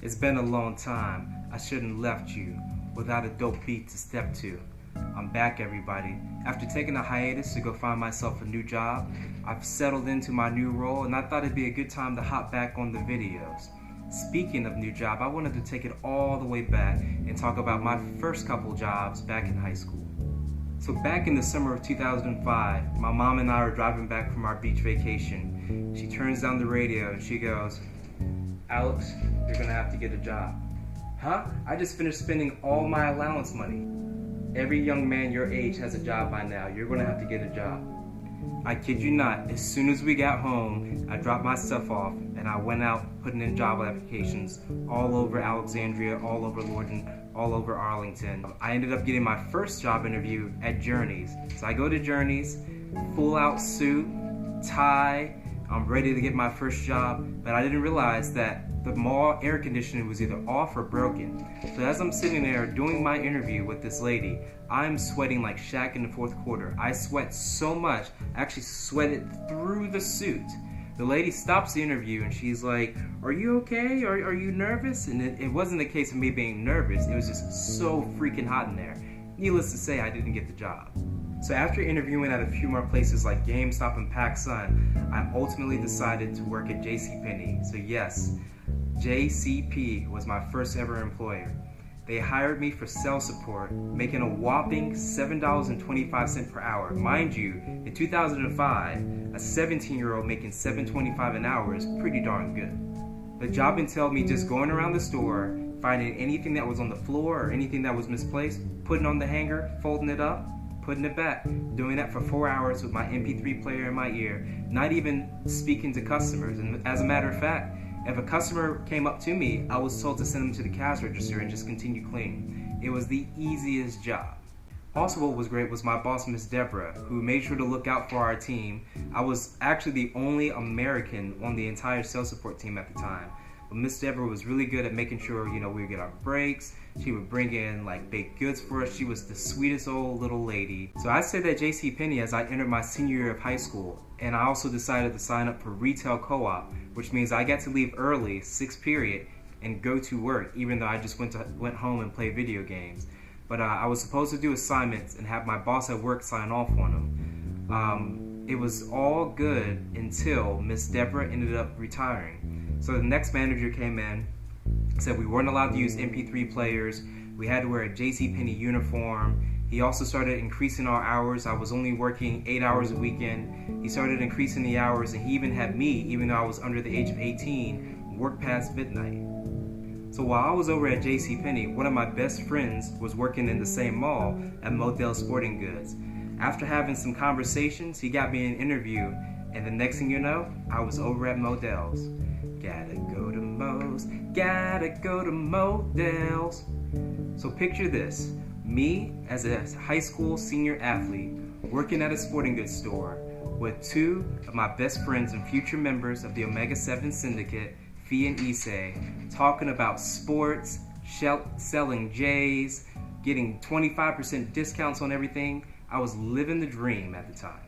It's been a long time. I shouldn't left you without a dope beat to step to. I'm back, everybody. After taking a hiatus to go find myself a new job, I've settled into my new role, and I thought it'd be a good time to hop back on the videos. Speaking of new job, I wanted to take it all the way back and talk about my first couple jobs back in high school. So back in the summer of 2005, my mom and I were driving back from our beach vacation. She turns down the radio and she goes, "Alex, you're gonna have to get a job." Huh? I just finished spending all my allowance money. Every young man your age has a job by now. You're gonna have to get a job. I kid you not, as soon as we got home, I dropped my stuff off and I went out putting in job applications all over Alexandria, all over Lorton, all over Arlington. I ended up getting my first job interview at Journeys. So I go to Journeys, full out suit, tie, I'm ready to get my first job, but I didn't realize that the mall air conditioning was either off or broken. So as I'm sitting there doing my interview with this lady, I'm sweating like Shaq in the fourth quarter. I sweat so much, I actually sweated through the suit. The lady stops the interview and she's like, "Are you okay? Are you nervous?" And it wasn't a case of me being nervous, it was just so freaking hot in there. Needless to say, I didn't get the job. So after interviewing at a few more places like GameStop and PacSun, I ultimately decided to work at JCPenney. So yes, JCP was my first ever employer. They hired me for sales support, making a whopping $7.25 per hour. Mind you, in 2005, a 17-year-old making $7.25 an hour is pretty darn good. The job entailed me just going around the store, finding anything that was on the floor or anything that was misplaced, putting on the hanger, folding it up, putting it back, doing that for 4 hours with my MP3 player in my ear, not even speaking to customers. And as a matter of fact, if a customer came up to me, I was told to send them to the cash register and just continue cleaning. It was the easiest job. Also, what was great was my boss, Miss Deborah, who made sure to look out for our team. I was actually the only American on the entire sales support team at the time. But Miss Deborah was really good at making sure, we would get our breaks. She would bring in like baked goods for us. She was the sweetest old little lady. So I stayed at JCPenney as I entered my senior year of high school. And I also decided to sign up for retail co-op, which means I got to leave early, 6th period, and go to work, even though I just went home and played video games. But I was supposed to do assignments and have my boss at work sign off on them. It was all good until Miss Deborah ended up retiring. So the next manager came in, said we weren't allowed to use MP3 players, we had to wear a JCPenney uniform. He also started increasing our hours. I was only working 8 hours a weekend. He started increasing the hours, and he even had me, even though I was under the age of 18, work past midnight. So while I was over at JCPenney, one of my best friends was working in the same mall at Modell Sporting Goods. After having some conversations, he got me an interview, and the next thing you know, I was over at Modell's. Gotta go to Mo's, gotta go to Modell's. So picture this, me as a high school senior athlete working at a sporting goods store with two of my best friends and future members of the Omega 7 Syndicate, Fee and Issei, talking about sports, selling J's, getting 25% discounts on everything. I was living the dream at the time.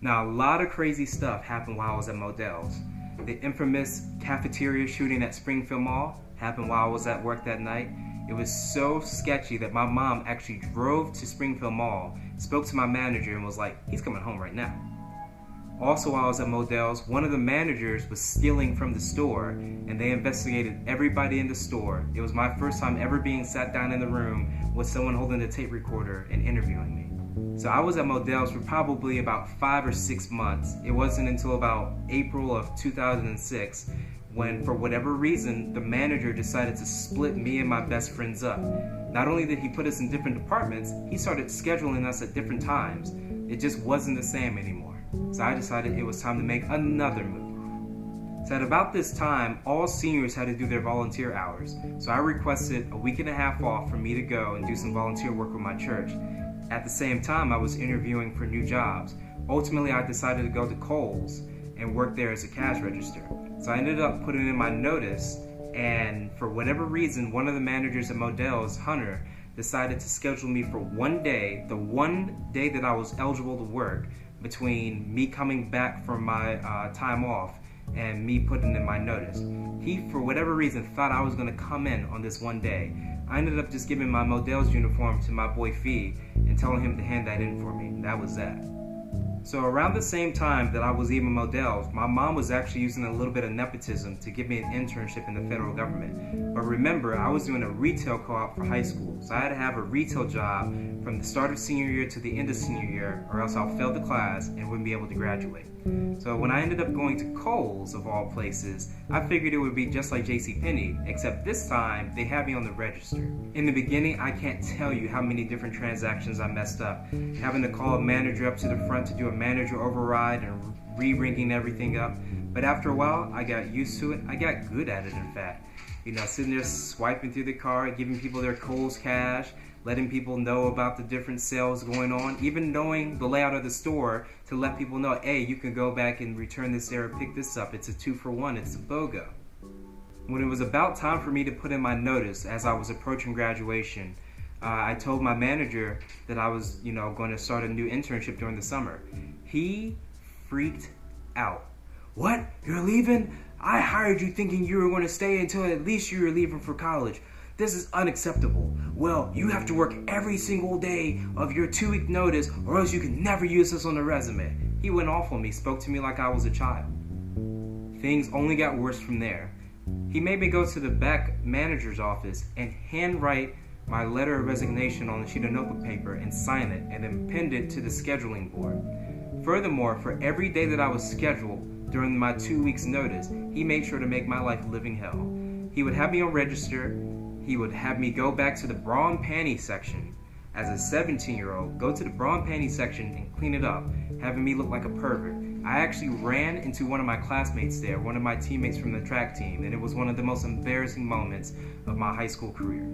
Now, a lot of crazy stuff happened while I was at Modell's. The infamous cafeteria shooting at Springfield Mall happened while I was at work that night. It was so sketchy that my mom actually drove to Springfield Mall, spoke to my manager, and was like, "He's coming home right now." Also, while I was at Modell's, one of the managers was stealing from the store, and they investigated everybody in the store. It was my first time ever being sat down in the room with someone holding a tape recorder and interviewing me. So I was at Modell's for probably about 5 or 6 months. It wasn't until about April of 2006 when, for whatever reason, the manager decided to split me and my best friends up. Not only did he put us in different departments, he started scheduling us at different times. It just wasn't the same anymore. So I decided it was time to make another move. So at about this time, all seniors had to do their volunteer hours. So I requested a week and a half off for me to go and do some volunteer work with my church. At the same time, I was interviewing for new jobs. Ultimately, I decided to go to Kohl's and work there as a cash register. So I ended up putting in my notice, and for whatever reason, one of the managers at Modell's, Hunter, decided to schedule me for one day, the one day that I was eligible to work, between me coming back from my time off and me putting in my notice. He, for whatever reason, thought I was going to come in on this one day. I ended up just giving my Modell's uniform to my boy Fee and telling him to hand that in for me. That was that. So around the same time that I was leaving Modell's, my mom was actually using a little bit of nepotism to give me an internship in the federal government. But remember, I was doing a retail co-op for high school, so I had to have a retail job from the start of senior year to the end of senior year, or else I'll fail the class and wouldn't be able to graduate. So when I ended up going to Kohl's, of all places, I figured it would be just like JCPenney, except this time they had me on the register. In the beginning, I can't tell you how many different transactions I messed up, having to call a manager up to the front to do a manager override and re-ringing everything up. But after a while, I got used to it. I got good at it, in fact. You know, sitting there swiping through the card, giving people their Kohl's cash, letting people know about the different sales going on, even knowing the layout of the store to let people know, hey, you can go back and return this there or pick this up. It's a 2-for-1, it's a BOGO. When it was about time for me to put in my notice as I was approaching graduation, I told my manager that I was, going to start a new internship during the summer. He freaked out. What? You're leaving? I hired you thinking you were going to stay until at least you were leaving for college. This is unacceptable. Well, you have to work every single day of your 2-week notice or else you can never use this on the resume. He went off on me, spoke to me like I was a child. Things only got worse from there. He made me go to the back manager's office and handwrite my letter of resignation on a sheet of notebook paper and sign it and then pinned it to the scheduling board. Furthermore, for every day that I was scheduled during my 2 weeks notice, he made sure to make my life a living hell. He would have me on register. He would have me go back to the bra and panty section as a 17-year-old, go to the bra and panty section and clean it up, having me look like a pervert. I actually ran into one of my classmates there, one of my teammates from the track team, and it was one of the most embarrassing moments of my high school career.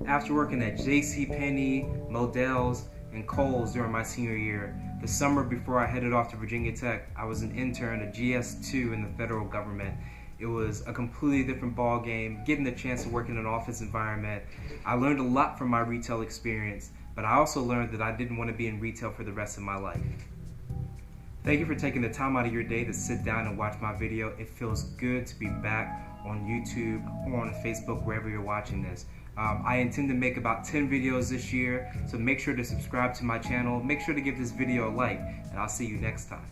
After working at JCPenney, Modell's, and Kohl's during my senior year, the summer before I headed off to Virginia Tech, I was an intern at GS2 in the federal government. It was a completely different ball game, getting the chance to work in an office environment. I learned a lot from my retail experience, but I also learned that I didn't want to be in retail for the rest of my life. Thank you for taking the time out of your day to sit down and watch my video. It feels good to be back on YouTube or on Facebook, wherever you're watching this. I intend to make about 10 videos this year, so make sure to subscribe to my channel. Make sure to give this video a like, and I'll see you next time.